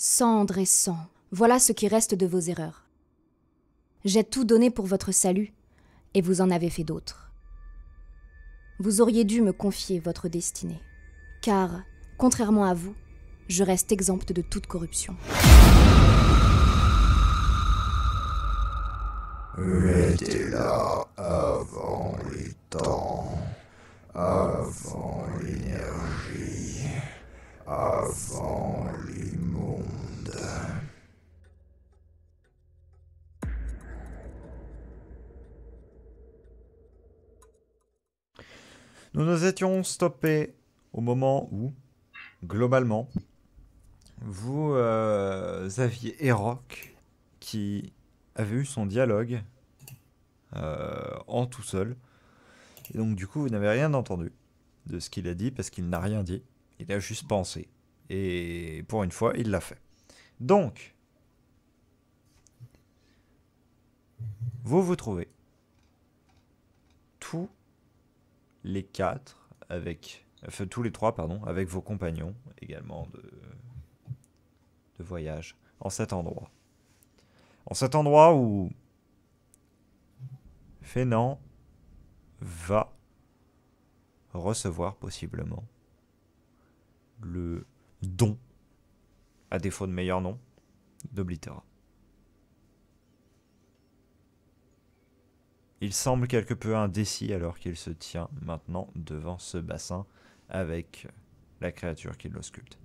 Cendre et sang, voilà ce qui reste de vos erreurs. J'ai tout donné pour votre salut, et vous en avez fait d'autres. Vous auriez dû me confier votre destinée, car, contrairement à vous, je reste exempte de toute corruption. Elle était là avant les temps, avant l'énergie, avant les mondes. Nous nous étions stoppés au moment où, globalement, vous aviez Erok qui avait eu son dialogue en tout seul. Et donc du coup, vous n'avez rien entendu de ce qu'il a dit parce qu'il n'a rien dit. Il a juste pensé. Et pour une fois, il l'a fait. Donc, vous vous trouvez tous les quatre avec... Enfin, tous les trois, pardon, avec vos compagnons également de voyage en cet endroit. En cet endroit où Fénan va recevoir possiblement le don, à défaut de meilleur nom, d'Oblitera. Il semble quelque peu indécis alors qu'il se tient maintenant devant ce bassin avec la créature qui l'ausculte.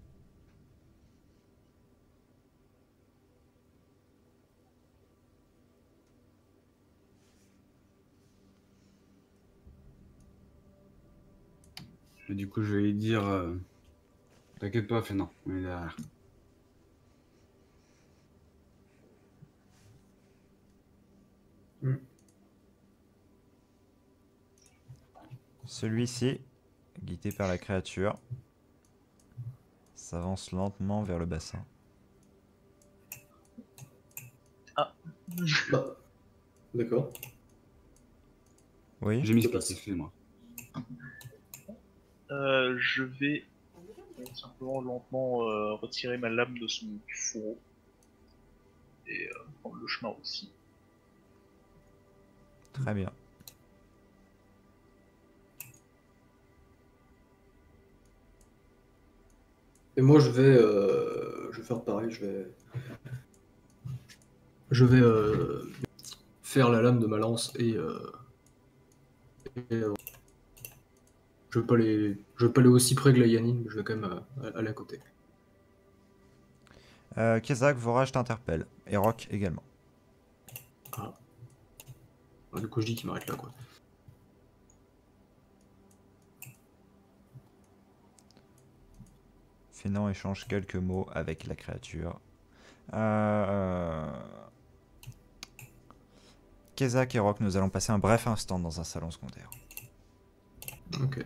Et du coup, je vais lui dire t'inquiète pas, fais non, on est derrière. Celui-ci, guidé par la créature, s'avance lentement vers le bassin. Ah. Bah, d'accord. Oui. J'ai mis ce excusez-moi. Je vais simplement lentement retirer ma lame de son fourreau et prendre le chemin aussi. Très bien. Et moi, je vais faire pareil. Je vais faire la lame de ma lance et je veux pas aller aussi près que la Yanine, mais je vais quand même aller à côté. Kezak, Vorage t'interpelle. Et Rock également. Ah. Du coup, je dis qu'il m'arrête là, quoi. Fénan échange quelques mots avec la créature. Kezak et Rock, nous allons passer un bref instant dans un salon secondaire. Ok.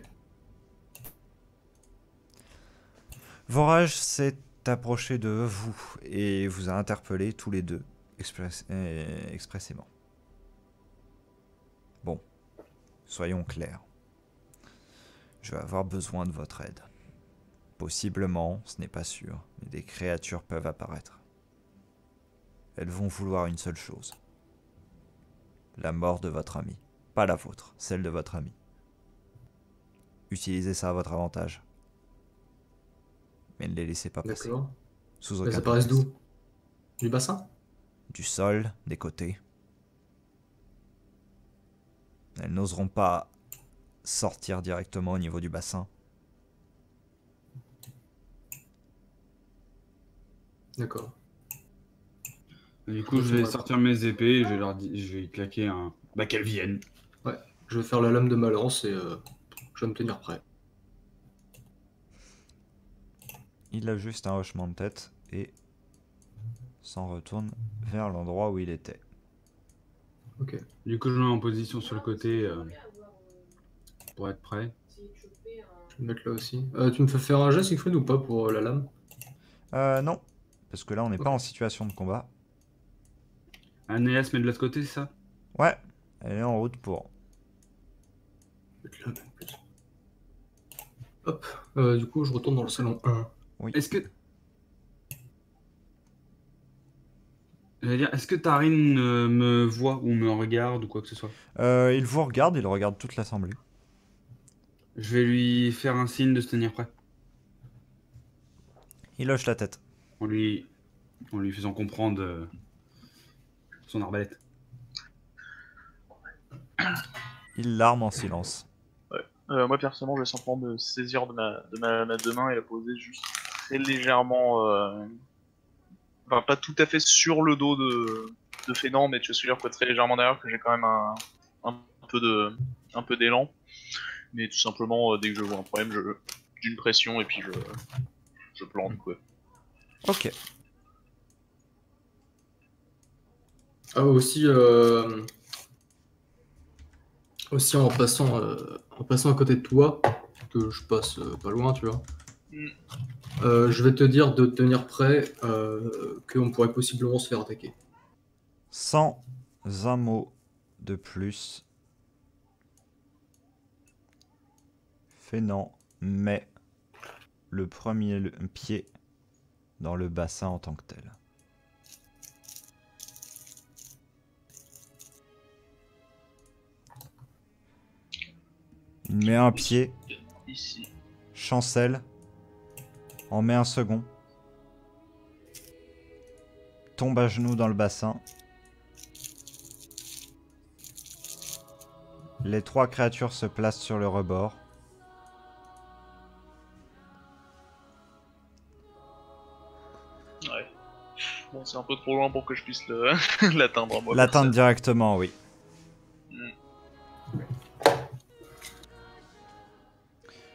Vorage s'est approché de vous et vous a interpellé tous les deux expressément. Bon, soyons clairs. Je vais avoir besoin de votre aide. Possiblement, ce n'est pas sûr, mais des créatures peuvent apparaître. Elles vont vouloir une seule chose. La mort de votre ami. Pas la vôtre, celle de votre ami. Utilisez ça à votre avantage. Mais ne les laissez pas passer. D'accord. Sous Mais aucun ça paraît prétexte. d'où? Du bassin? Du sol, des côtés. Elles n'oseront pas sortir directement au niveau du bassin. D'accord. Du coup, je vais sortir mes épées et je vais y claquer un. Bah, qu'elles viennent. Ouais. Je vais faire la lame de ma lance et je vais me tenir prêt. Il a juste un hochement de tête et s'en retourne vers l'endroit où il était. Ok. Du coup, je me mets en position sur le côté pour être prêt. Je vais me mettre là aussi. Tu me fais faire un jet, Siegfried, ou pas pour la lame? Non, parce que là on n'est pas en situation de combat. Anéas se met de l'autre côté, c'est ça? Ouais, elle est en route pour. Je vais mettre là, même plus. Hop. Du coup, je retourne dans le salon 1. Oui. Est-ce que. J'allais dire, est-ce que Tarin me voit ou me regarde ou quoi que ce soit? Il vous regarde, il regarde toute l'assemblée. Je vais lui faire un signe de se tenir prêt. Il hoche la tête. En lui faisant comprendre son arbalète. Il l'arme en silence. Moi personnellement, je vais simplement me saisir de ma deux mains et la poser juste très légèrement, enfin pas tout à fait sur le dos de Fénan, mais tu veux dire quoi, très légèrement derrière, que j'ai quand même un peu d'élan. Mais tout simplement, dès que je vois un problème, d'une pression et puis je plante quoi. Ok. Ah, aussi en passant à côté de toi, que je passe pas loin, tu vois. Je vais te dire de tenir prêt, qu'on pourrait possiblement se faire attaquer. Sans un mot de plus, Fénan met le premier pied dans le bassin en tant que tel. Il met un pied, Ici. chancelle, en met un second, tombe à genoux dans le bassin. Les trois créatures se placent sur le rebord. Ouais. Bon, c'est un peu trop loin pour que je puisse l'atteindre moi. L'atteindre directement, oui.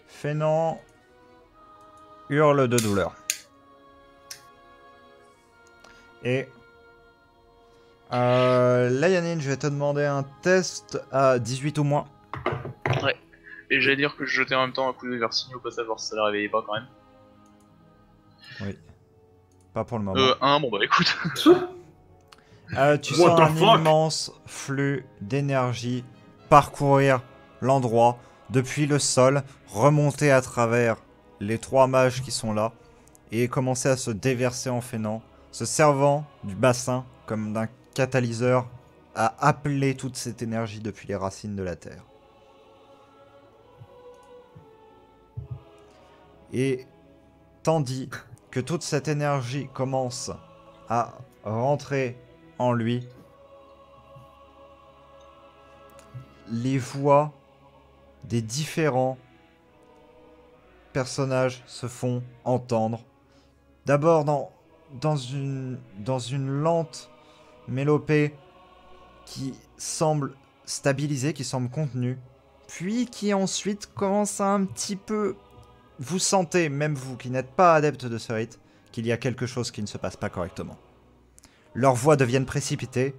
Fénan hurle de douleur. Et là, Yannine, je vais te demander un test à 18 ou moins. Ouais. Et j'allais dire que je jetais en même temps un coup d'œil vers Signe au passage, voir si ça la réveillait pas quand même. Oui. Pas pour le moment. Bon bah écoute. Tu What sens the un fuck? immense flux d'énergie parcourir l'endroit depuis le sol, remonter à travers les trois mages qui sont là et commencer à se déverser en Fénan, se servant du bassin comme d'un catalyseur à appeler toute cette énergie depuis les racines de la terre. Et tandis que toute cette énergie commence à rentrer en lui, les voix des différents personnages se font entendre. D'abord dans une lente mélopée qui semble stabilisée, qui semble contenue, puis qui ensuite commence à un petit peu... Vous sentez, même vous qui n'êtes pas adepte de ce rite, qu'il y a quelque chose qui ne se passe pas correctement. Leurs voix deviennent précipitées,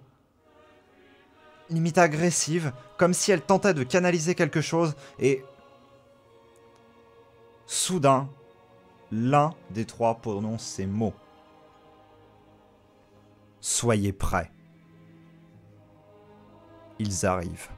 limite agressives, comme si elles tentaient de canaliser quelque chose, et soudain, l'un des trois prononce ces mots. Soyez prêts. Ils arrivent.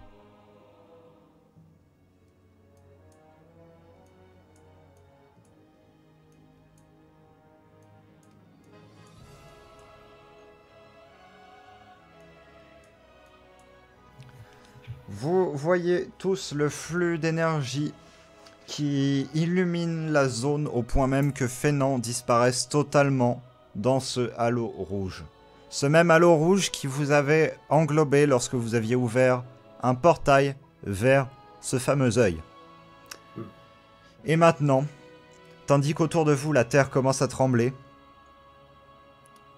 Vous voyez tous le flux d'énergie qui illumine la zone au point même que Fénan disparaisse totalement dans ce halo rouge. Ce même halo rouge qui vous avait englobé lorsque vous aviez ouvert un portail vers ce fameux œil. Et maintenant, tandis qu'autour de vous la terre commence à trembler,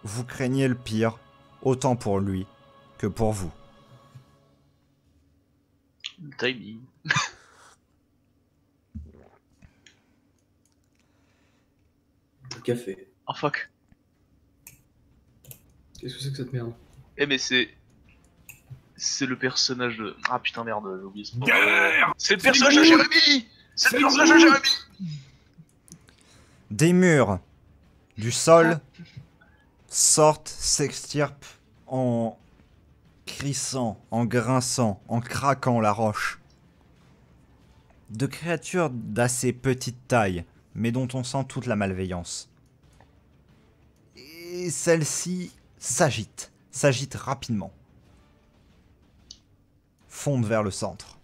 vous craignez le pire, autant pour lui que pour vous. Le timing. Le café. Oh fuck. Qu'est-ce que c'est que cette merde? Eh mais c'est le personnage de... Ah putain merde, j'ai oublié ce mot. Guerre. C'est le personnage de Jérémy. C'est le personnage de Jérémy. Des murs du sol sortent, s'extirpent en crissant, en grinçant, en craquant la roche. De créatures d'assez petite taille, mais dont on sent toute la malveillance. Et celles-ci s'agitent, s'agite rapidement. Fonde vers le centre.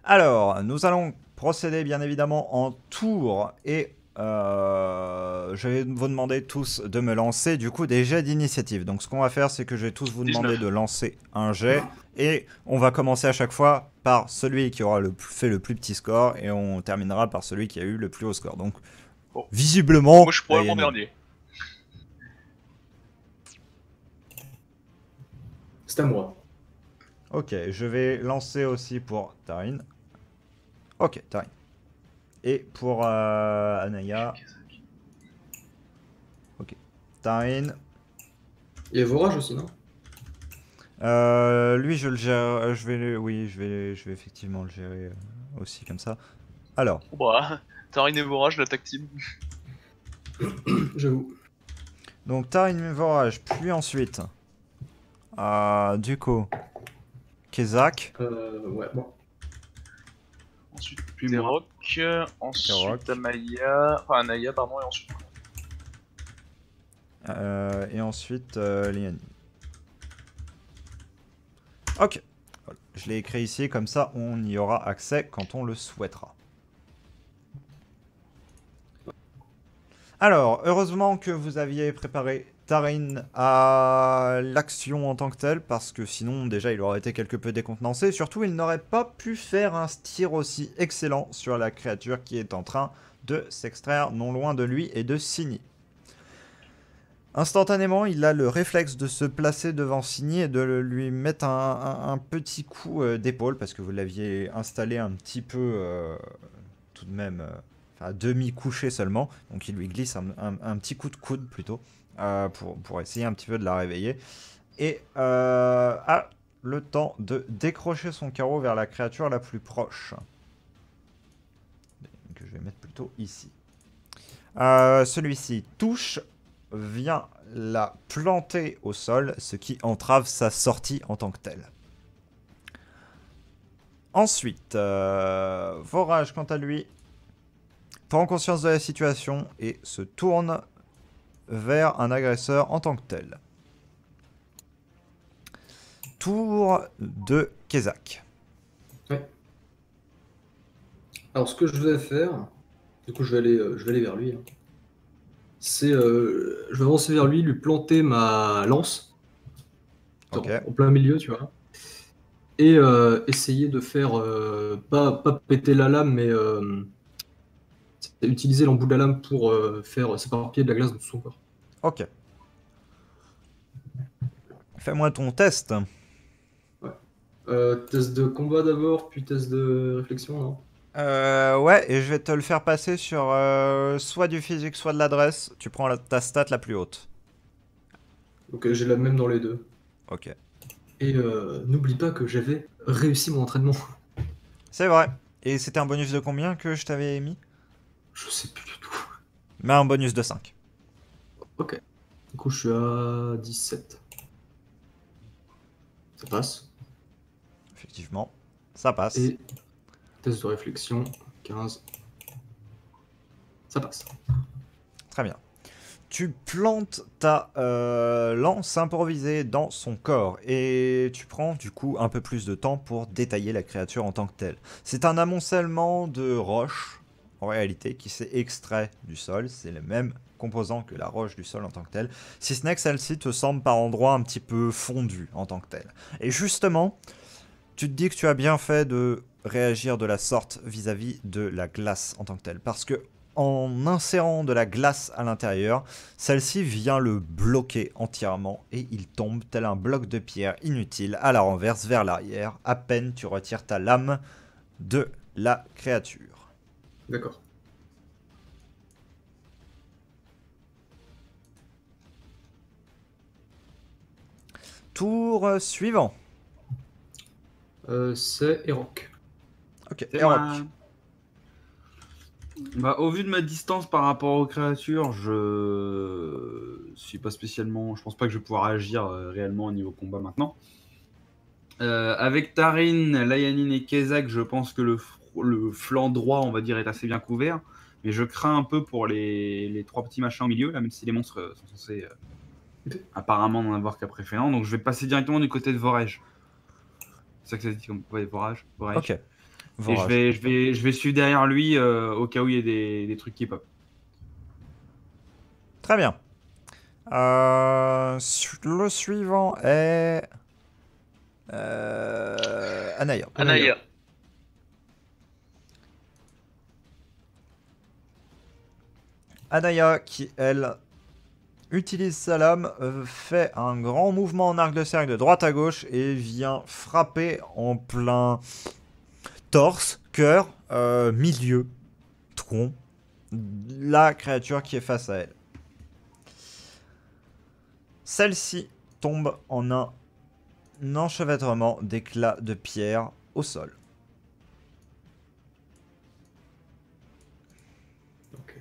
Alors, nous allons procéder bien évidemment en tour et je vais vous demander tous de me lancer du coup des jets d'initiative. Donc ce qu'on va faire, c'est que je vais tous vous demander 19. de lancer un jet et on va commencer à chaque fois par celui qui aura fait le plus petit score et on terminera par celui qui a eu le plus haut score. Donc Bon. visiblement, Moi, je suis probablement là, il y a une- dernier. C'est à moi. Ok, je vais lancer aussi pour Tarin. Ok, Tarin. Et pour Anaya. Ok. Tarin. Il y a Vorage aussi, non? Lui, je le gère. Oui, je vais effectivement le gérer aussi comme ça. Alors, Bah, Tarin et Vorage, la tag team. J'avoue. donc Tarin Vorage, puis ensuite, du coup, Kezak. Ouais, bon. Ensuite, Puis moi. Terok. Ensuite, Terok. Amaya. Enfin, Anaya, pardon, et ensuite. Et ensuite, Liani. Ok. Voilà. Je l'ai écrit ici, comme ça on y aura accès quand on le souhaitera. Alors, heureusement que vous aviez préparé Tarin à l'action en tant que telle, parce que sinon, déjà, il aurait été quelque peu décontenancé. Surtout, il n'aurait pas pu faire un tir aussi excellent sur la créature qui est en train de s'extraire non loin de lui et de Signy. Instantanément, il a le réflexe de se placer devant Signy et de lui mettre un petit coup d'épaule, parce que vous l'aviez installé un petit peu, tout de même, à demi-couché seulement. Donc il lui glisse un petit coup de coude plutôt, pour essayer un petit peu de la réveiller. Et a le temps de décrocher son carreau vers la créature la plus proche. Que je vais mettre plutôt ici. Celui-ci touche, vient la planter au sol, ce qui entrave sa sortie en tant que telle. Ensuite, Vorage, quant à lui, prend conscience de la situation et se tourne vers un agresseur en tant que tel. Tour de Kezak. Ouais. Alors, ce que je vais faire, du coup, je vais aller vers lui. Hein. C'est, je vais avancer vers lui, lui planter ma lance Ok. en plein milieu, tu vois, et essayer de faire pas péter la lame, mais utiliser l'embout de la lame pour faire s'éparpiller de la glace dans son corps. Ok. Fais-moi ton test. Test de combat d'abord, puis test de réflexion, non? Ouais, et je vais te le faire passer sur soit du physique, soit de l'adresse. Tu prends ta stat la plus haute. Donc j'ai la même dans les deux. Ok. Et n'oublie pas que j'avais réussi mon entraînement. C'est vrai. Et c'était un bonus de combien que je t'avais mis? Je sais plus du tout. Mais un bonus de 5. Ok. Du coup, je suis à 17. Ça passe. Effectivement, ça passe. Et test de réflexion, 15. Ça passe. Très bien. Tu plantes ta lance improvisée dans son corps et tu prends du coup un peu plus de temps pour détailler la créature en tant que telle. C'est un amoncellement de roches, en réalité, qui s'est extrait du sol. C'est le même composant que la roche du sol en tant que telle, si ce n'est que celle-ci te semble par endroits un petit peu fondue en tant que telle. Et justement, tu te dis que tu as bien fait de réagir de la sorte vis-à-vis de la glace en tant que telle, parce que en insérant de la glace à l'intérieur, celle-ci vient le bloquer entièrement et il tombe tel un bloc de pierre inutile à la renverse vers l'arrière, à peine tu retires ta lame de la créature. D'accord. Tour suivant. C'est Erok. Ok, C'est Erok. moi. Bah, au vu de ma distance par rapport aux créatures, je suis pas spécialement. Je pense pas que je vais pouvoir agir réellement au niveau combat maintenant. Avec Tarin, Layanine et Kezak, je pense que le flanc droit, on va dire, est assez bien couvert. Mais je crains un peu pour les trois petits machins au milieu, là, même si les monstres sont censés apparemment n'en avoir qu'après Fénant. Donc je vais passer directement du côté de Vorage. C'est ça que ça se dit comme Vorage. Ok. Et Vorage. je vais suivre derrière lui au cas où il y ait des trucs qui pop. Très bien. Le suivant est... Anaya. Anaya. Anaya qui, elle, utilise sa lame, fait un grand mouvement en arc de cercle de droite à gauche et vient frapper en plein torse, cœur, milieu, tronc, la créature qui est face à elle. Celle-ci tombe en un enchevêtrement d'éclats de pierre au sol. Ok.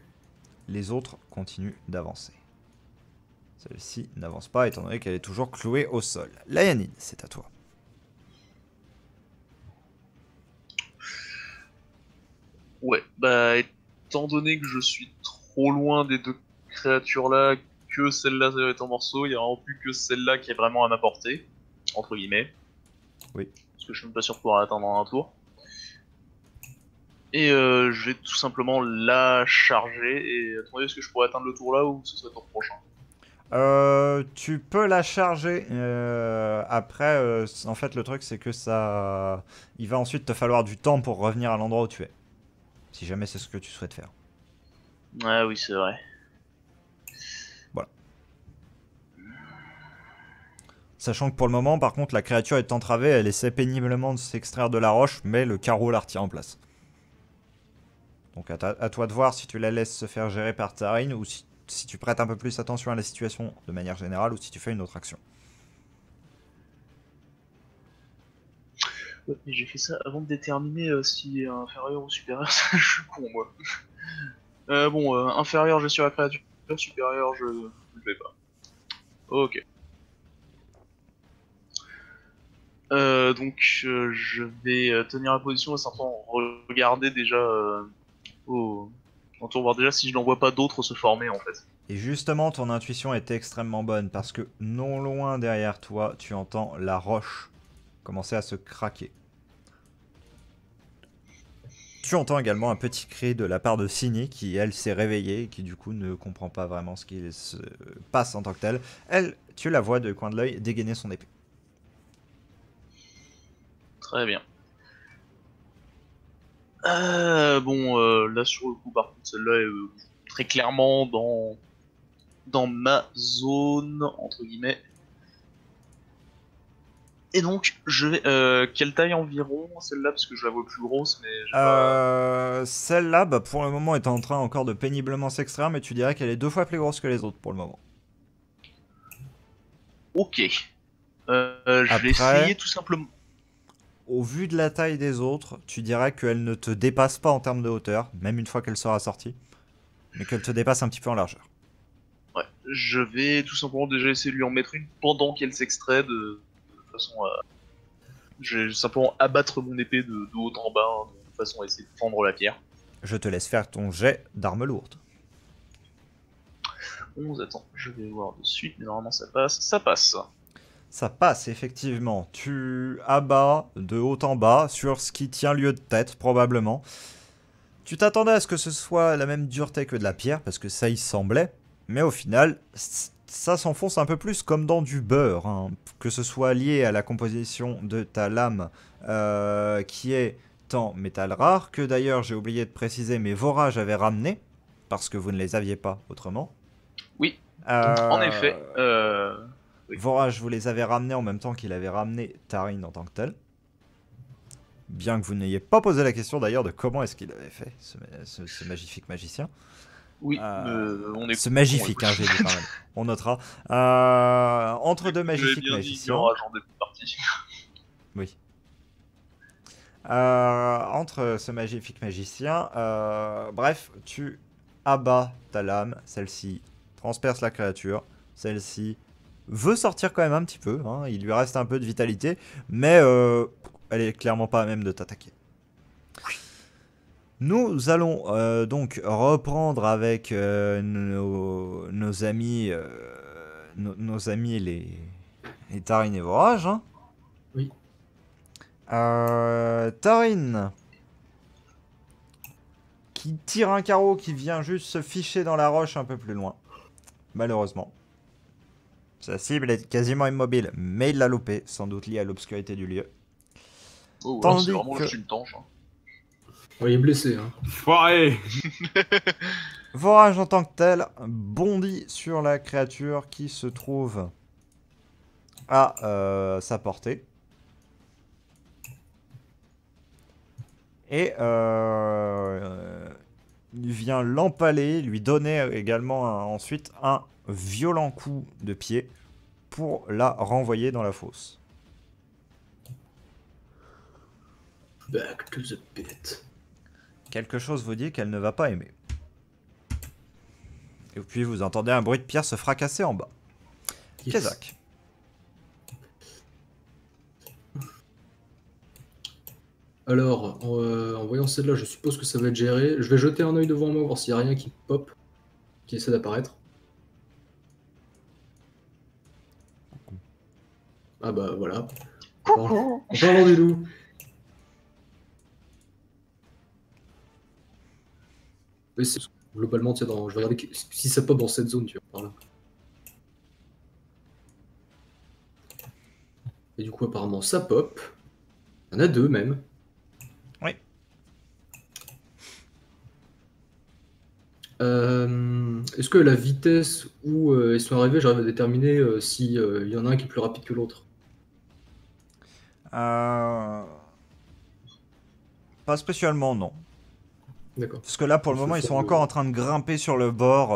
Les autres continuent d'avancer. Celle-ci n'avance pas étant donné qu'elle est toujours clouée au sol. Layanine, c'est à toi. Ouais, bah étant donné que je suis trop loin des deux créatures là, que celle-là ça va être en morceaux, il n'y a vraiment plus que celle-là qui est vraiment à ma portée, entre guillemets. Oui. Parce que je suis même pas sûr de pouvoir l'atteindre en un tour. Et je vais tout simplement la charger et attendez, est-ce que je pourrais atteindre le tour là ou ce serait le tour prochain? Tu peux la charger. Après, en fait, le truc, c'est que ça... Il va ensuite te falloir du temps pour revenir à l'endroit où tu es. Si jamais c'est ce que tu souhaites faire. Ah oui, c'est vrai. Voilà. Sachant que pour le moment, par contre, la créature est entravée. Elle essaie péniblement de s'extraire de la roche, mais le carreau la retient en place. Donc à toi de voir si tu la laisses se faire gérer par Tarin ou si tu prêtes un peu plus attention à la situation de manière générale ou si tu fais une autre action. Ouais, mais j'ai fait ça avant de déterminer si inférieur ou supérieur, je suis con moi. Bon, inférieur je suis la créature, supérieur je ne vais pas. Ok. Donc je vais tenir la position et simplement regarder déjà autour, voir déjà si je n'en vois pas d'autres se former en fait. Et justement, ton intuition est extrêmement bonne parce que non loin derrière toi, tu entends la roche commencer à se craquer. Tu entends également un petit cri de la part de Signy qui, elle, s'est réveillée et qui, du coup, ne comprend pas vraiment ce qui se passe en tant que tel. Elle, tu la vois de coin de l'œil dégainer son épée. Très bien. Bon, là sur le coup, par contre, celle-là est très clairement dans ma zone, entre guillemets. Et donc, je vais... quelle taille environ, celle-là, parce que je la vois plus grosse, mais j'ai pas... Celle-là, bah, pour le moment, est en train encore de péniblement s'extraire, mais tu dirais qu'elle est 2 fois plus grosse que les autres pour le moment. Ok. Je vais essayer tout simplement... Au vu de la taille des autres, tu dirais qu'elle ne te dépasse pas en termes de hauteur, même une fois qu'elle sera sortie, mais qu'elle te dépasse un petit peu en largeur. Ouais, je vais tout simplement déjà essayer de lui en mettre une pendant qu'elle s'extrait de façon à... Je vais simplement abattre mon épée de haut en bas, hein, de façon à essayer de fendre la pierre. Je te laisse faire ton jet d'arme lourde. 11, attends, je vais voir de suite, mais normalement ça passe. Ça passe. Ça passe, effectivement. Tu abats de haut en bas sur ce qui tient lieu de tête, probablement. Tu t'attendais à ce que ce soit la même dureté que de la pierre, parce que ça y semblait. Mais au final, ça s'enfonce un peu plus comme dans du beurre. Hein. Que ce soit lié à la composition de ta lame, qui est en métal rare, que d'ailleurs, j'ai oublié de préciser, mais Vorage avait ramené, parce que vous ne les aviez pas autrement. Oui, en effet. Oui. Vorage, vous les avez ramenés en même temps qu'il avait ramené Tarin en tant que tel. Bien que vous n'ayez pas posé la question d'ailleurs de comment est-ce qu'il avait fait, ce magnifique magicien. Oui, on est... Ce magnifique, hein, j'ai dit quand même. On notera. Entre deux magnifiques magiciens. En début de partie. Oui. Entre ce magnifique magicien, bref, tu abats ta lame, celle-ci transperce la créature, celle-ci veut sortir quand même un petit peu, hein, il lui reste un peu de vitalité, mais elle est clairement pas à même de t'attaquer. Nous allons donc reprendre avec nos amis, nos amis les Tarin et Vorage. Hein. Oui. Tarin, qui tire un carreau qui vient juste se ficher dans la roche un peu plus loin. Malheureusement. Sa cible est quasiment immobile, mais il l'a loupé, sans doute lié à l'obscurité du lieu. Oh, Tandis c'est vraiment que- juste une tanche. Hein. Ouais, il est blessé. Hein. Foiré. Vorage en tant que tel bondit sur la créature qui se trouve à sa portée. Et il vient l'empaler, lui donner également ensuite un violent coup de pied pour la renvoyer dans la fosse. Back to the pit. Quelque chose vous dit qu'elle ne va pas aimer. Et puis vous entendez un bruit de pierre se fracasser en bas. Yes. Kezak. Alors, en voyant celle-là, je suppose que ça va être géré. Je vais jeter un œil devant moi, voir s'il n'y a rien qui pop, qui essaie d'apparaître. Ah bah voilà. En parlant du loup. Oui, globalement, tu sais, je vais regarder si ça pop dans cette zone, tu vois, par là. Et du coup, apparemment, ça pop. Il y en a deux même. Oui. Est-ce que la vitesse où ils sont arrivés, j'arrive à déterminer s'il y en a un qui est plus rapide que l'autre? Pas spécialement, non. D'accord. Parce que là, pour le On moment, se ils sont forme encore le- en train de grimper sur le bord.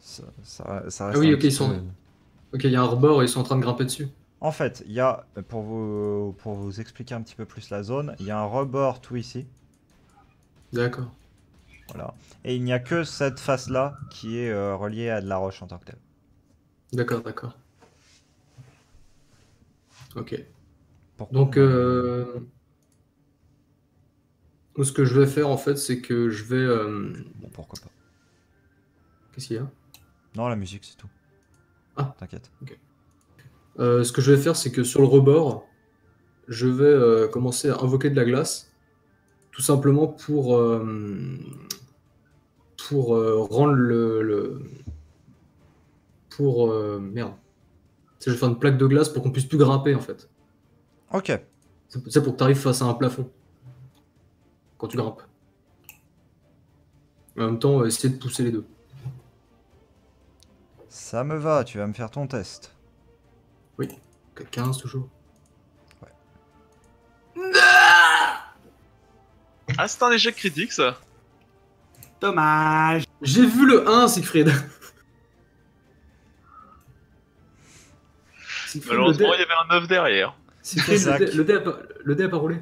Ça reste Ah oui, un ok, petit ils sont- peu- Ok, il y a un rebord et ils sont en train de grimper dessus. En fait, il y a, pour vous expliquer un petit peu plus la zone, il y a un rebord tout ici. D'accord. Voilà. Et il n'y a que cette face-là qui est reliée à de la roche en tant que telle. D'accord, d'accord. Ok. Pourquoi Donc, vous- ce que je vais faire en fait, c'est que je vais. Bon, pourquoi pas. Qu'est-ce qu'il y a? Non, la musique, c'est tout. Ah. T'inquiète. Ce que je vais faire, c'est que sur le rebord, je vais commencer à invoquer de la glace, tout simplement pour rendre merde. Tu sais, je vais faire une plaque de glace pour qu'on puisse plus grimper en fait. Ok. C'est pour que tu arrives face à un plafond quand tu grimpes. En même temps, essayer de pousser les deux. Ça me va, tu vas me faire ton test. Oui, 15 toujours. Ah, c'est un échec critique, ça. Dommage. J'ai vu le 1, Siegfried. Siegfried, Malheureusement, il y avait un 9 derrière. Siegfried, Kezak. le dé a pas roulé.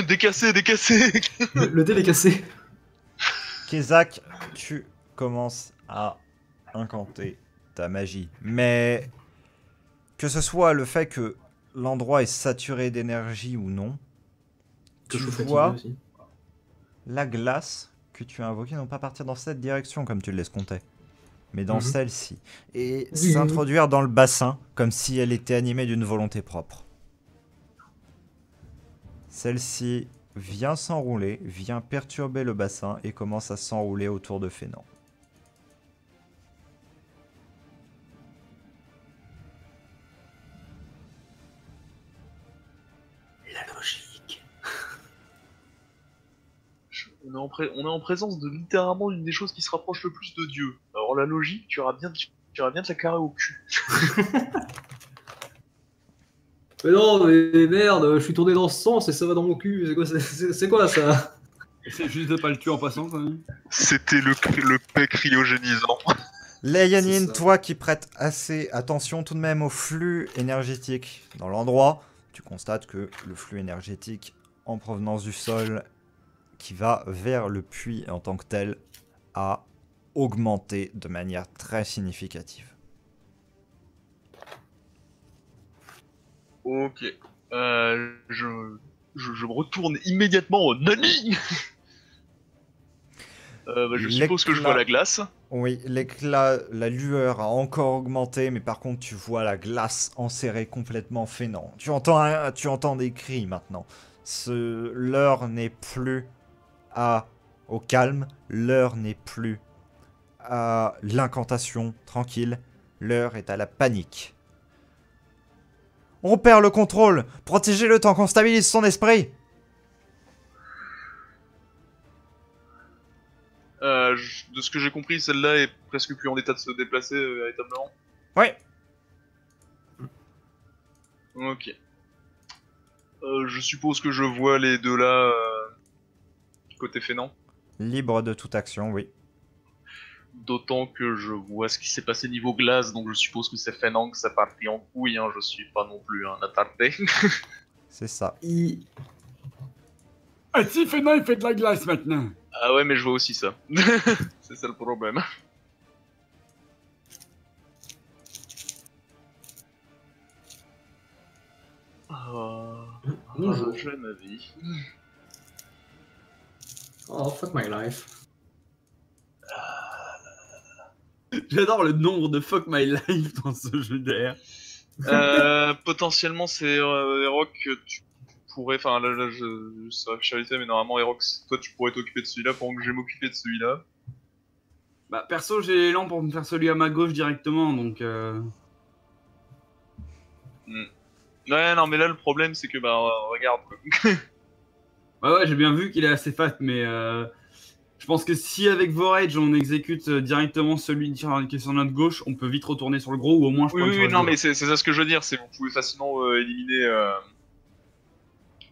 Décassé, décassé. Le dé il est cassé. Kezak, tu commences à incanter ta magie. Mais que ce soit le fait que l'endroit est saturé d'énergie ou non, tu Que je suis fatigué vois aussi. la glace que tu as invoquée non pas partir dans cette direction comme tu l'escomptais, mais dans Mhm. celle-ci. Et Oui. s'introduire dans le bassin comme si elle était animée d'une volonté propre. Celle-ci vient s'enrouler, vient perturber le bassin et commence à s'enrouler autour de Fénan. La logique. On est en présence de littéralement l'une des choses qui se rapproche le plus de Dieu. Alors la logique, tu auras bien de la carrer au cul. Mais non, mais merde, je suis tourné dans ce sens et ça va dans mon cul. C'est quoi ça? C'est juste de pas le tuer en passant quand même. C'était le paix cryogénisant. Léanine, C'est ça. toi qui prêtes assez attention tout de même au flux énergétique dans l'endroit, tu constates que le flux énergétique en provenance du sol qui va vers le puits en tant que tel a augmenter de manière très significative. Ok. Je me retourne immédiatement au Nani. Je suppose que je vois la glace. Oui, l'éclat, la lueur a encore augmenté, mais par contre, tu vois la glace enserrée complètement Fénant. Tu entends des cris maintenant. L'heure n'est plus au calme, l'heure n'est plus à l'incantation tranquille, l'heure est à la panique. On perd le contrôle! Protégez-le tant qu'on stabilise son esprit! De ce que j'ai compris, celle-là est presque plus en état de se déplacer véritablement. Ouais. Ok. Je suppose que je vois les deux là, côté Fénant. Libre de toute action, oui. D'autant que je vois ce qui s'est passé niveau glace, donc je suppose que c'est Fénant que ça partit en couille, hein. Je suis pas non plus un attardé. C'est ça. Ah si, Fénant, il fait de la glace maintenant. Ah ouais, mais je vois aussi ça. C'est ça le problème. Bonjour. J'ai ma vie. Oh, fuck my life. J'adore le nombre de fuck my life dans ce jeu d'air. Potentiellement, c'est Erok que tu pourrais. Enfin, là je sais pas que mais normalement, Erok, toi, tu pourrais t'occuper de celui-là pendant que je vais m'occuper de celui-là. Bah, perso, j'ai l'élan pour me faire celui à ma gauche directement, donc. Ouais, non, mais là, le problème, c'est que, bah, regarde, quoi. Ouais, j'ai bien vu qu'il est assez fat, mais je pense que si avec Vorage on exécute directement celui qui est sur notre gauche, on peut vite retourner sur le gros, ou au moins je pense. Oui, non, mais c'est ça ce que je veux dire, c'est vous pouvez facilement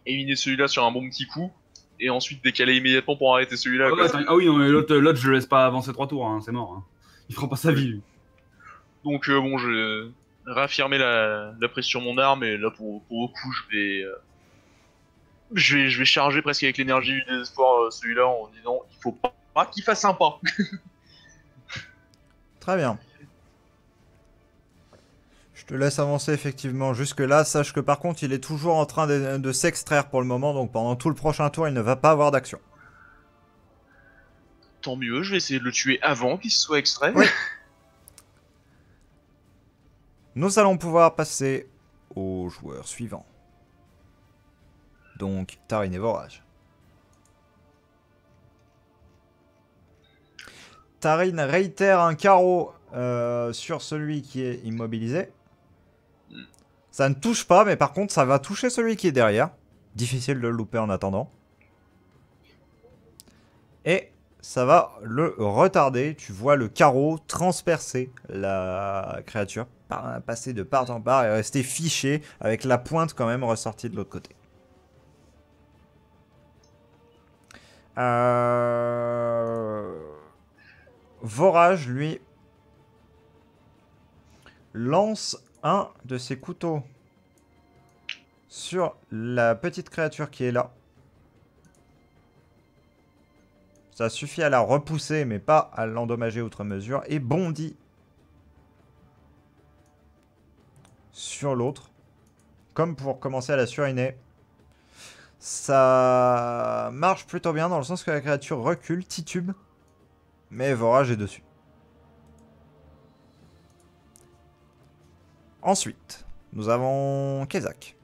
éliminer celui-là sur un bon petit coup, et ensuite décaler immédiatement pour arrêter celui-là. Ah oui, non, mais l'autre, je le laisse pas avancer 3 tours, hein, c'est mort. Hein. Il fera pas sa vie, lui. Donc, bon, je vais réaffirmer la prise sur mon arme, et là, pour le coup, je vais charger presque avec l'énergie du désespoir celui-là en disant il faut pas qu'il fasse un pas. Très bien. Je te laisse avancer effectivement jusque-là. Sache que par contre, il est toujours en train de s'extraire pour le moment. Donc pendant tout le prochain tour, il ne va pas avoir d'action. Tant mieux, je vais essayer de le tuer avant qu'il se soit extrait. Oui. Nous allons pouvoir passer au joueur suivant. Donc, Tarin et Vorage. Tarin réitère un carreau sur celui qui est immobilisé. Ça ne touche pas, mais par contre, ça va toucher celui qui est derrière. Difficile de le louper en attendant. Et ça va le retarder. Tu vois le carreau transpercer la créature, passer de part en part et rester fiché avec la pointe quand même ressortie de l'autre côté. Vorage, lui, lance un de ses couteaux sur la petite créature qui est là. Ça suffit à la repousser, mais pas à l'endommager outre mesure. Et bondit sur l'autre, comme pour commencer à la suriner. Ça marche plutôt bien dans le sens que la créature recule, titube, mais Vorage est dessus. Ensuite, nous avons Kezak.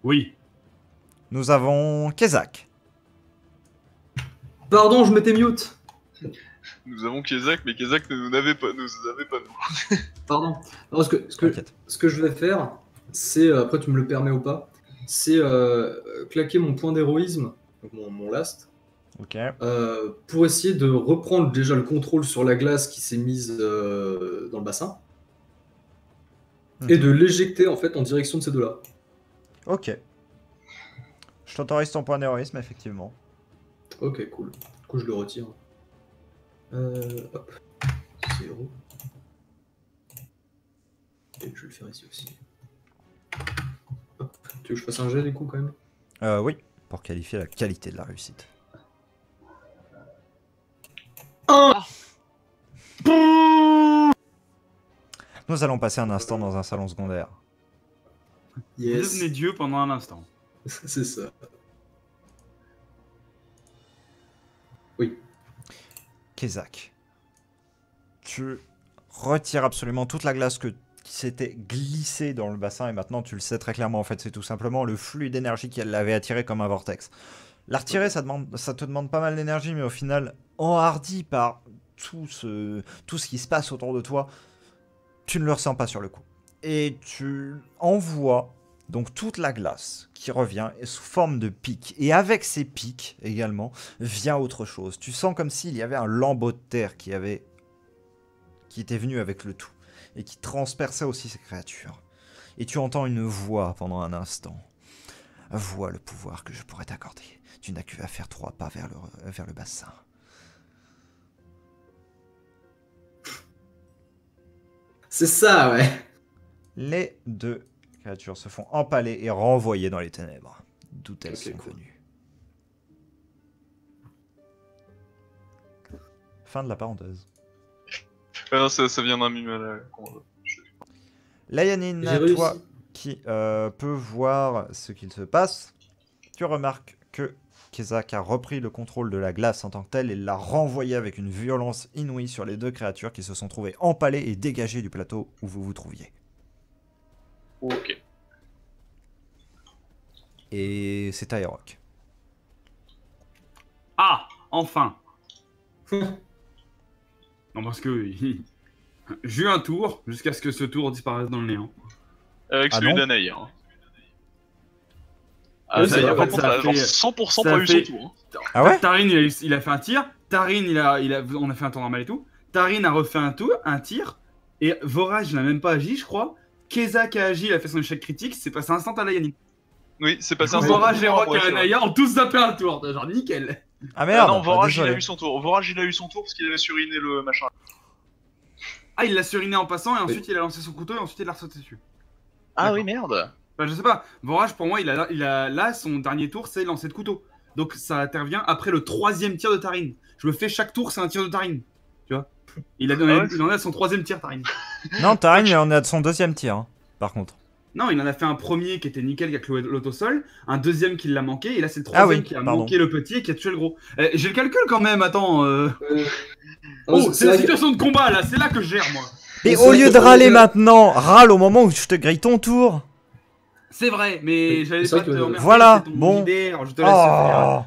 Oui. Nous avons Kezak. Pardon, je m'étais mute. Nous avons Kezak, mais Kezak ne nous avait pas nous. Pardon. Non, ce que je vais faire, c'est, après tu me le permets ou pas, c'est claquer mon point d'héroïsme, donc mon last, pour essayer de reprendre déjà le contrôle sur la glace qui s'est mise dans le bassin, et de l'éjecter en fait en direction de ces deux-là. Ok. Je t'autorise ton point d'héroïsme, effectivement. Ok, cool. Du coup, je le retire. Hop. 0. Et je vais le faire ici aussi. Hop. Tu veux que je fasse un jet du coup quand même? Oui, pour qualifier la qualité de la réussite. Nous allons passer un instant dans un salon secondaire. Vous Yes. devenez Dieu pendant un instant. C'est ça. Oui. Kezak, tu retires absolument toute la glace qui s'était glissée dans le bassin et maintenant tu le sais très clairement en fait c'est tout simplement le flux d'énergie qu'elle l'avait attiré comme un vortex. La retirer ça te demande pas mal d'énergie mais au final enhardi par tout ce qui se passe autour de toi, tu ne le ressens pas sur le coup. Et tu envoies donc toute la glace qui revient sous forme de pics. Et avec ces pics également vient autre chose. Tu sens comme s'il y avait un lambeau de terre qui était venu avec le tout. Et qui transperçait aussi ces créatures. Et tu entends une voix pendant un instant. Vois le pouvoir que je pourrais t'accorder. Tu n'as qu'à faire 3 pas vers le bassin. C'est ça, ouais. Les 2 créatures se font empaler et renvoyer dans les ténèbres, d'où elles Ok, sont cool. venues. Fin de la parenthèse. Non, ça vient d'un mime à la con. Layanine, J'ai réussi. toi qui peux voir ce qu'il se passe, tu remarques que Kezak a repris le contrôle de la glace en tant que telle et l'a renvoyé avec une violence inouïe sur les 2 créatures qui se sont trouvées empalées et dégagées du plateau où vous vous trouviez. Ok. Et c'est à Erok. Ah, enfin. Non, parce que j'ai eu un tour jusqu'à ce que ce tour disparaisse dans le néant. Avec Ah celui non d'Anaï. Hein. Oui, Anaï, ça, en par fait, contre, ça a genre fait- 100% ça pas eu fait- son tour. Hein. Ah ouais? Tarin, il a fait un tir. Tarin, on a fait un tour normal et tout. Tarin a refait un tir. Et Vorage n'a même pas agi, je crois. Kezak a agi, il a fait son échec critique. C'est passé instant à Layanin. Oui, c'est passé un Vorage, tour. Rock Ouais, et c'est vrai. Anaya ont tous zappé un tour. Genre nickel. Ah merde, non, Vorage, il désolé. a eu son tour. Vorage, il a eu son tour parce qu'il avait suriné le machin. Ah, il l'a suriné en passant et ensuite il a lancé son couteau et ensuite il a sauté dessus. Ah D'accord. oui, merde. Enfin, je sais pas. Vorage, pour moi, il a là, son dernier tour, c'est lancer de couteau. Donc ça intervient après le 3e tir de Tarin. Je me fais chaque tour, c'est un tir de Tarin. Tu vois il en a son 3e tir, Tarin. Non, Tarin, il en est à son 2e tir, hein, par contre. Non, il en a fait un premier qui était nickel, qui a cloué l'autosol. Un deuxième qui l'a manqué. Et là, c'est le 3e oui, qui a pardon. manqué le petit et qui a tué le gros. J'ai le calcul quand même, attends. Oh, C'est la situation de combat là, c'est là que je gère moi. Mais C'est au vrai lieu que- de râler maintenant, râle au moment où je te grille ton tour. C'est vrai, mais Oui, j'allais c'est pas vrai te que- remercier. Voilà, c'est ton bon. JDR, je te laisse faire. Oh.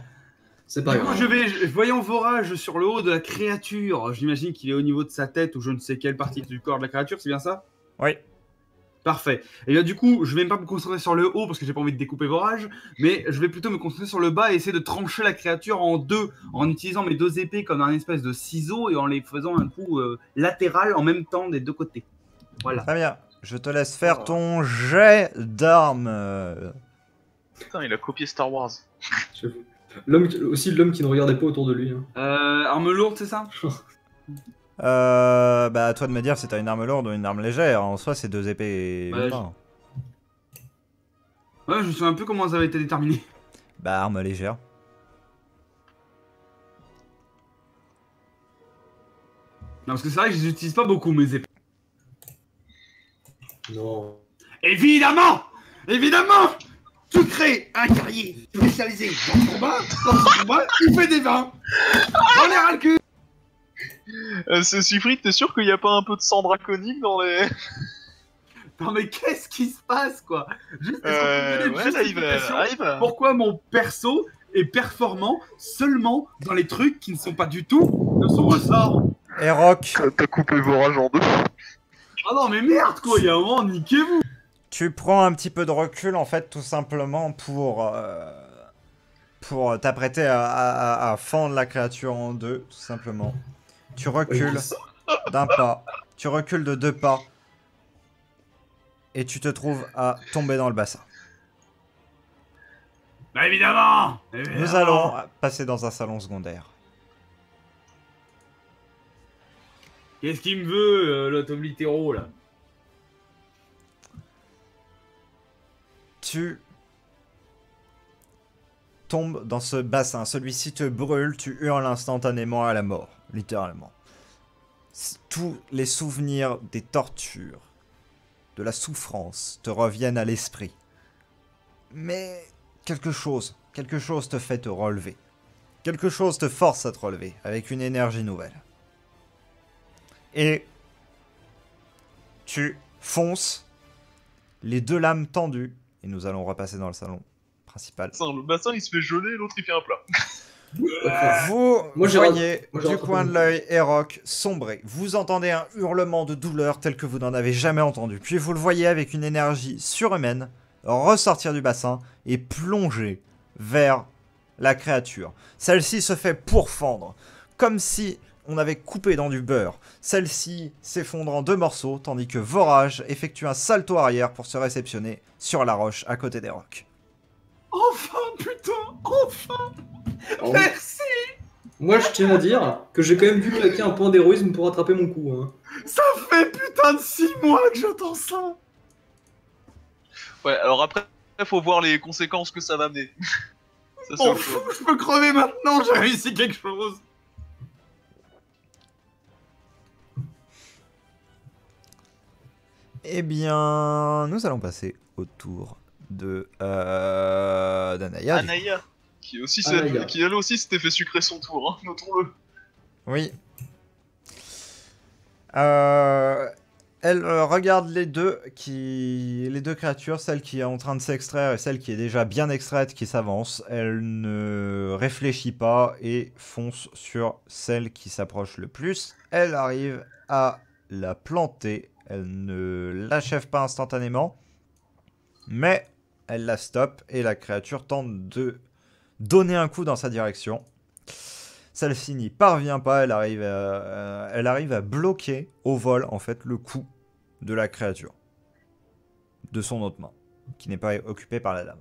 C'est pas Du coup, grave. voyant Vorage sur le haut de la créature, j'imagine qu'il est au niveau de sa tête ou je ne sais quelle partie du corps de la créature, c'est bien ça? Oui. Parfait. Et là, du coup, je vais même pas me concentrer sur le haut parce que j'ai pas envie de découper Vorage, mais je vais plutôt me concentrer sur le bas et essayer de trancher la créature en deux, en utilisant mes 2 épées comme un espèce de ciseau et en les faisant un coup latéral en même temps des 2 côtés. Voilà. Très bien. Je te laisse faire ton jet d'armes. Putain, il a copié Star Wars. J'avoue. Aussi l'homme qui ne regardait pas autour de lui. Hein. Arme lourde, c'est ça? Bah, à toi de me dire si t'as une arme lourde ou une arme légère. En soi, c'est 2 épées. et Ouais, une main. Ouais, je me souviens un peu comment ça avait été déterminé. Bah, arme légère. Non, parce que c'est vrai que je les utilise pas beaucoup, mes épées. Non. Évidemment! Évidemment! Tu crées un guerrier spécialisé dans le combat, il fait des vins! On est ras le cul! C'est Siegfried, t'es sûr qu'il n'y a pas un peu de sang draconique dans les. Non mais qu'est-ce qui se passe, quoi? Juste, est-ce qu'on peut me donner une Ouais, là, il justification va. pourquoi mon perso est performant seulement dans les trucs qui ne sont pas du tout de son ressort? Erok, T'as coupé Vorage en deux. Ah non mais merde, quoi, il y a un moment, niquez-vous! tu prends un petit peu de recul, en fait, tout simplement pour t'apprêter à fendre la créature en deux, tout simplement. Tu recules d'un pas, tu recules de 2 pas, et tu te trouves à tomber dans le bassin. Bah évidemment! Nous allons passer dans un salon secondaire. Qu'est-ce qu'il me veut, l'autoblittéro, là? Tu tombes dans ce bassin. Celui-ci te brûle, tu hurles instantanément à la mort, littéralement. Tous les souvenirs des tortures, de la souffrance, te reviennent à l'esprit. Mais quelque chose te fait te relever. Quelque chose te force à te relever, avec une énergie nouvelle. Et tu fonces, les deux lames tendues, et nous allons repasser dans le salon principal. Le bassin il se fait geler, l'autre il fait un plat. Vous Moi, voyez j'ai du rattrapé coin de mon l'œil Erok sombrer. Vous entendez un hurlement de douleur tel que vous n'en avez jamais entendu. Puis vous le voyez avec une énergie surhumaine ressortir du bassin et plonger vers la créature. Celle-ci se fait pourfendre, comme si on avait coupé dans du beurre. Celle-ci s'effondre en 2 morceaux, tandis que Vorage effectue un salto arrière pour se réceptionner sur la roche à côté d'Erok. Enfin, putain, enfin. Alors, Merci. moi, je tiens à dire que j'ai quand même dû claquer un point d'héroïsme pour rattraper mon coup. Hein. Ça fait putain de 6 mois que j'attends ça. Ouais, alors après, faut voir les conséquences que ça va amener. Ça, c'est Oh, autre chose. je peux crever maintenant, j'ai réussi quelque chose. Eh bien, nous allons passer au tour de d'Anaya. Anaya, qui aussi Anaya. qui elle aussi s'était fait sucrer son tour, hein, notons-le. Oui. Elle regarde les deux créatures, celle qui est en train de s'extraire et celle qui est déjà bien extraite qui s'avance. Elle ne réfléchit pas et fonce sur celle qui s'approche le plus. Elle arrive à la planter. Elle ne l'achève pas instantanément, mais elle la stoppe et la créature tente de donner un coup dans sa direction. Celle-ci n'y parvient pas, elle arrive à bloquer au vol en fait le coup de la créature. De son autre main, qui n'est pas occupée par la dame.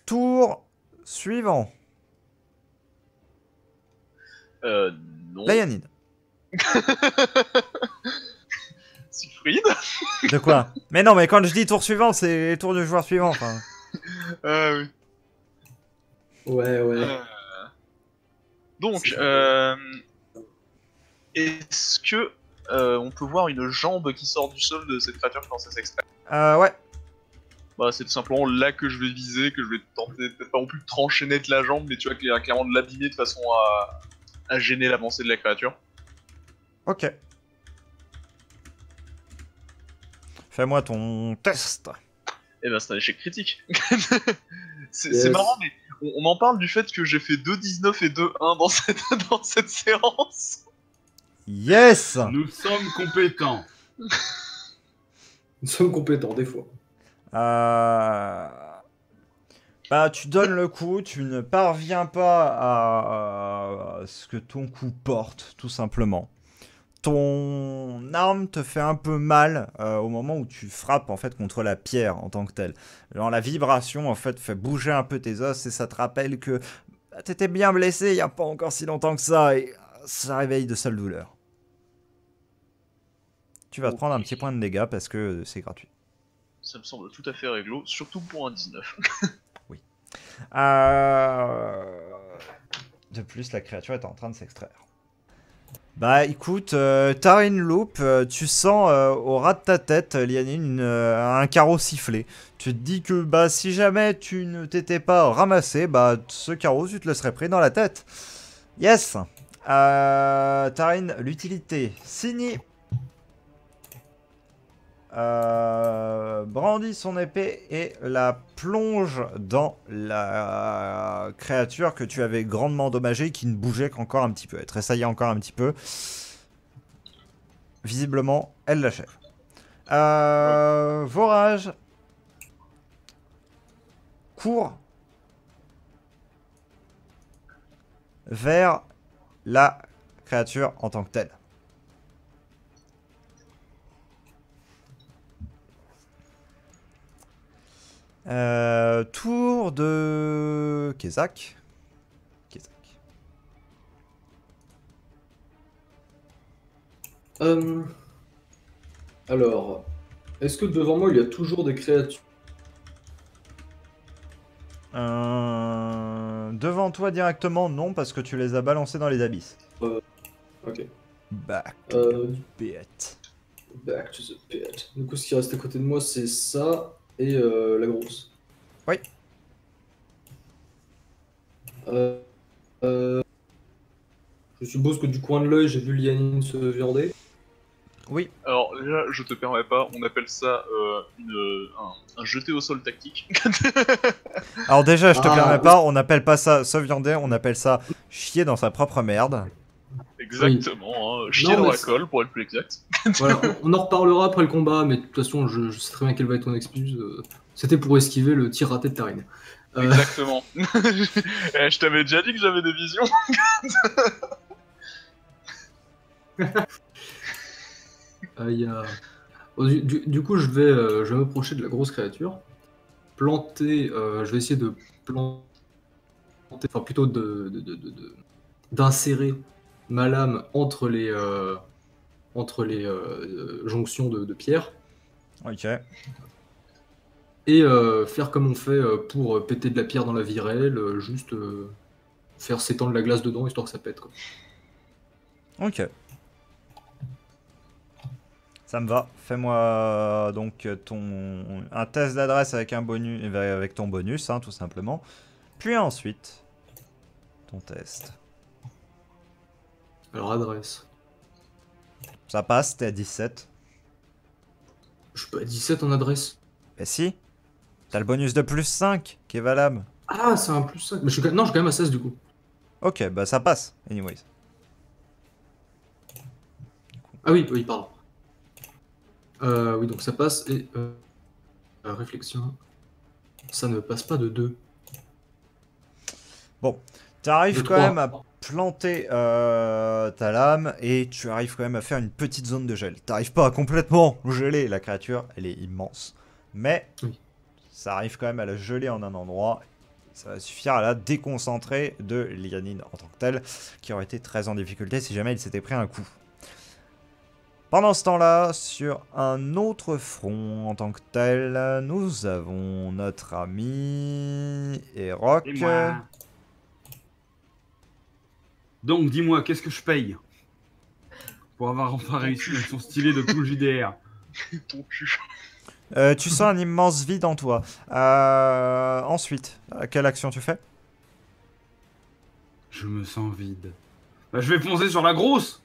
Tour suivant. Non. Layanide. Siegfried. De quoi? Mais non, mais quand je dis tour suivant, c'est tour du joueur suivant. Enfin. Ah oui. Ouais. Donc, est-ce que on peut voir une jambe qui sort du sol de cette créature quand ça s'extrait? Ouais. Bah, c'est tout simplement là que je vais viser, que je vais tenter, peut-être pas non plus de trancher net la jambe, mais tu vois, clairement de l'abîmer de façon à gêner l'avancée de la créature. Ok. Fais-moi ton test. Eh ben, c'est un échec critique. C'est Yes. marrant, mais on en parle du fait que j'ai fait 2-19 et 2-1 dans cette séance. Yes. Nous sommes compétents. Nous sommes compétents, des fois. Bah, tu donnes le coup, tu ne parviens pas à ce que ton coup porte, tout simplement. Ton arme te fait un peu mal au moment où tu frappes en fait contre la pierre en tant que telle. Genre, la vibration en fait fait bouger un peu tes os et ça te rappelle que t'étais bien blessé il n'y a pas encore si longtemps que ça et ça réveille de sales douleurs. Tu vas te prendre un petit point de dégâts parce que c'est gratuit. Ça me semble tout à fait réglo, surtout pour un 19. De plus, la créature est en train de s'extraire. Bah écoute, t'as une loupe, tu sens au ras de ta tête, Lianine, un carreau sifflé. Tu te dis que bah si jamais tu ne t'étais pas ramassé, bah ce carreau tu te le serais pris dans la tête. Yes. Tarine, l'utilité. Signy brandit son épée et la plonge dans la créature que tu avais grandement endommagée, qui ne bougeait qu'encore un petit peu. Elle tressaillait encore un petit peu. Visiblement, elle l'achève. Vorage court vers la créature en tant que telle. Tour de Kezak. Alors, est-ce que devant moi il y a toujours des créatures Devant toi directement, non, parce que tu les as balancés dans les abysses. Ok. Back Euh, bit. Back to the pit. Du coup, ce qui reste à côté de moi, c'est ça et la grosse. Oui. Euh, euh, je suppose que du coin de l'œil, j'ai vu Lianine se viander. Oui. Alors déjà, je te permets pas, on appelle ça un jeté au sol tactique. Alors déjà, je te Ah, permets oui. pas, on n'appelle pas ça se viander, on appelle ça chier dans sa propre merde. Exactement, chier Non, dans mais la c'est- colle pour être plus exact. Voilà, on en reparlera après le combat, mais de toute façon, je sais très bien quelle va être ton excuse. C'était pour esquiver le tir raté de Tarine. Exactement. Je t'avais déjà dit que j'avais des visions. Il y a... Bon, du coup, je vais m'approcher de la grosse créature. Planter, je vais essayer de planter, enfin plutôt d'insérer ma lame entre les jonctions de pierre Ok. et faire comme on fait pour péter de la pierre dans la virelle, juste faire s'étendre la glace dedans histoire que ça pète, quoi. Ok. Ça me va. Fais-moi donc un test d'adresse avec un bonus, avec ton bonus, hein, tout simplement. Puis ensuite, ton test. Alors adresse. Ça passe, t'es à 17. Je suis pas à 17 en adresse. Eh si, t'as le bonus de plus 5 qui est valable. Ah, c'est un plus 5. Mais non, je suis quand même à 16 du coup. Ok, bah ça passe, anyways. Ah oui, oui, pardon. Oui, donc ça passe et réflexion. Ça ne passe pas de 2. Bon, t'arrives De quand 3. même à planter ta lame et tu arrives quand même à faire une petite zone de gel. T'arrives pas à complètement geler la créature, elle est immense. Mais Oui. ça arrive quand même à la geler en un endroit. Ça va suffire à la déconcentrer de Lianine en tant que telle, qui aurait été très en difficulté si jamais il s'était pris un coup. Pendant ce temps-là, sur un autre front en tant que tel, nous avons notre ami Eroc. Et moi. Donc, dis-moi, qu'est-ce que je paye pour avoir enfin réussi une action stylée de tout le JDR? Ton cul. Tu sens un immense vide en toi. Ensuite, quelle action tu fais? Je me sens vide. Bah, je vais foncer sur la grosse.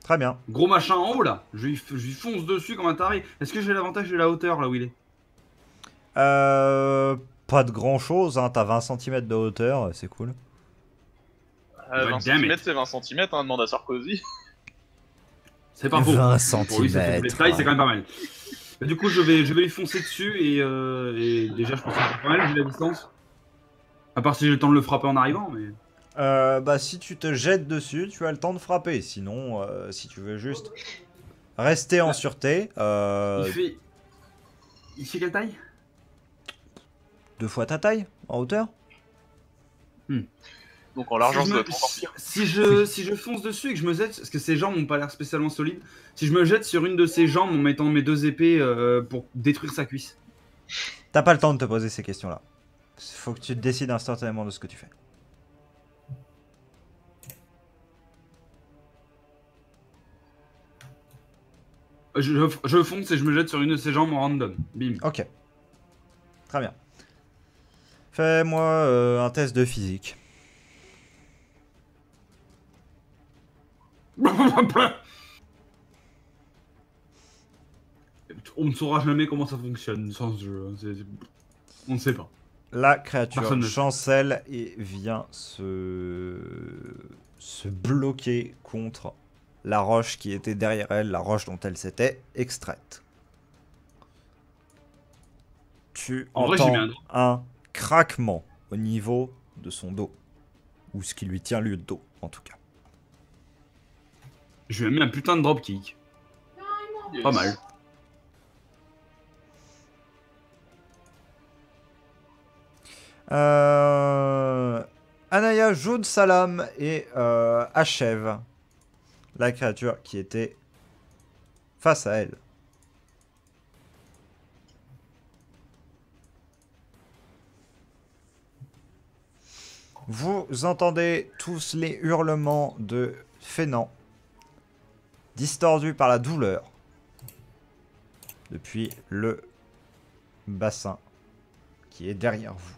Très bien. Gros machin en haut là. Je lui fonce dessus comme un taré. Est-ce que j'ai l'avantage de la hauteur là où il est? Pas de grand chose, hein. T'as 20 cm de hauteur, c'est cool. 20 damn cm, it. c'est 20 cm, hein, demande à Sarkozy. C'est pas faux. 20 Pour lui, ça fait centimètres. de taille, c'est quand même pas mal. Bah, du coup, je vais lui foncer dessus et déjà, je pense que c'est pas mal vu la distance. À part si j'ai le temps de le frapper en arrivant, mais. Bah si tu te jettes dessus, tu as le temps de frapper. Sinon, si tu veux juste rester en sûreté, Il fait quelle taille? 2 fois ta taille en hauteur. Donc en largeur, Si ça je doit me- être encore pire. si je fonce dessus et que je me jette, parce que ses jambes n'ont pas l'air spécialement solides, si je me jette sur une de ses jambes en mettant mes deux épées pour détruire sa cuisse. T'as pas le temps de te poser ces questions-là. Faut que tu te décides instantanément de ce que tu fais. Je fonce et je me jette sur une de ses jambes en random. Bim. Ok. Très bien. Fais-moi un test de physique. On ne saura jamais comment ça fonctionne sans ce jeu. On ne sait pas. La créature Personne ne sait. chancelle et vient se bloquer contre la roche qui était derrière elle, la roche dont elle s'était extraite. Tu En vrai, j'ai mis entends un un craquement au niveau de son dos. Ou ce qui lui tient le dos, en tout cas. Je lui ai mis un putain de dropkick. Pas mal. Anaya joue de sa lame et achève la créature qui était face à elle. Vous entendez tous les hurlements de Fénant, distordus par la douleur, depuis le bassin qui est derrière vous.